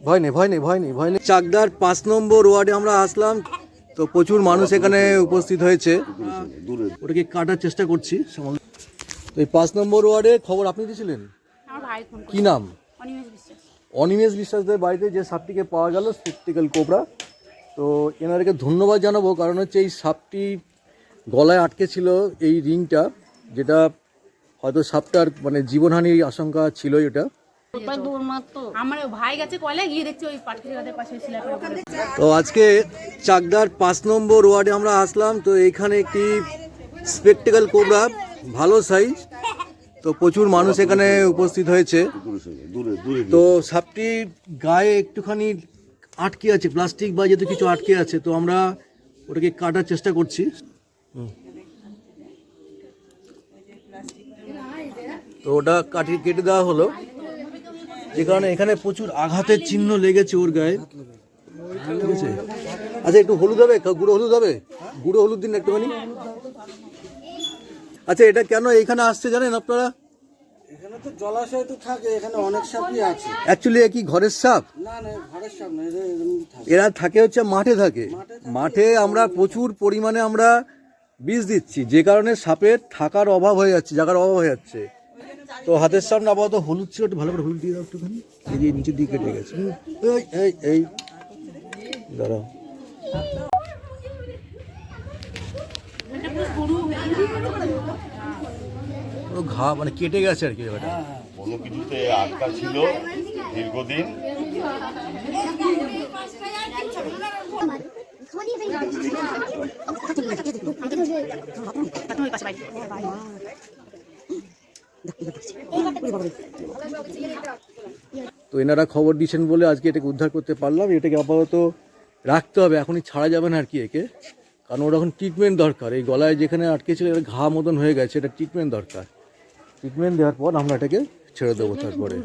ভয় নেই ভয় নেই ভয় নেই ভয় নেই। চাকদার 5 নম্বর ওয়ার্ডে আমরা আসলাম, তো প্রচুর মানুষ এখানে উপস্থিত হয়েছে। ওটাকে কাটার চেষ্টা করছি। তো এই 5 নম্বর ওয়ার্ডে খবর আপনি দিয়েছিলেন? কি নাম? অনিমেষ বিশ্বাসদের বাড়িতে যে সাপটিকে পাওয়া গেল, স্পেকটিক্যাল কোবরা। তো এনাদেরকে ধন্যবাদ জানাবো, কারণ হচ্ছে এই সাপটি গলায় আটকে ছিল এই রিংটা, যেটা হয়তো সাপটার মানে জীবনহানির আশঙ্কা ছিল এটা। তো আজকে চাকদার 5 নম্বর ওয়ার্ডে আমরা আসলাম, তো এইখানে একটি স্পেকটিক্যাল কোবরা, ভালো সাইজ, তো প্রচুর মানুষ এখানে উপস্থিত হয়েছে। তো সাপটি গায়ে একটুখানি আটকে আছে, প্লাস্টিক বা যেহেতু কিছু আটকে আছে, তো আমরা ওটাকে কাটার চেষ্টা করছি। তো ওটা কেটে দেওয়া হলো, যে কারণে এখানে প্রচুর আঘাতের চিহ্ন লেগেছে ওর গায়ে। ঠিক আছে, আচ্ছা একটু হলুদ হবে, গুঁড়ো হলুদ হবে, গুঁড়ো হলুদ দিন একটুখানি। আচ্ছা এটা কেন এখানে আসছে জানেন আপনারা? এখানে তো জলাশয় তো থাকে, এখানে অনেক সাপই আছে। অ্যাকচুয়ালি কি ঘরের সাপ? না না, ঘরের সাপ না, এরা থাকে হচ্ছে মাঠে থাকে। মাঠে আমরা প্রচুর পরিমাণে আমরা বিষ দিচ্ছি, যে কারণে সাপের থাকার অভাব হয়ে যাচ্ছে, জায়গার অভাব হয়ে যাচ্ছে। তো হাতের সামনে আপাতত হলুদ ছিল, একটু ভালো করে হলুদ দিয়ে দাও একটুখানি। এই যে নিচের দিকে কেটে গেছে। এই দাঁড়াও, ঘা মানে কেটে গেছে আর কি। কোনো কিছুতে আটকা ছিল দীর্ঘদিন। তো এনারা খবর দিয়েছেন বলে আজকে এটাকে উদ্ধার করতে পারলাম। এটাকে আপাতত রাখতে হবে, এখনই ছাড়া যাবে না আর কি একে, কারণ ওর এখন ট্রিটমেন্ট দরকার। এই গলায় যেখানে আটকে ছিল ঘা মতন হয়ে গেছে, এটা ট্রিটমেন্ট দরকার। ট্রিটমেন্ট দেওয়ার পর আমরা এটাকে ছেড়ে দেবো। তারপরে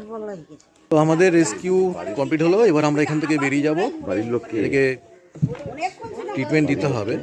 তো আমাদের রেস্কিউ কমপ্লিট হলো, এবার আমরা এখান থেকে বেরিয়ে যাব। বাড়ির লোককে এটাকে ট্রিটমেন্ট দিতে হবে।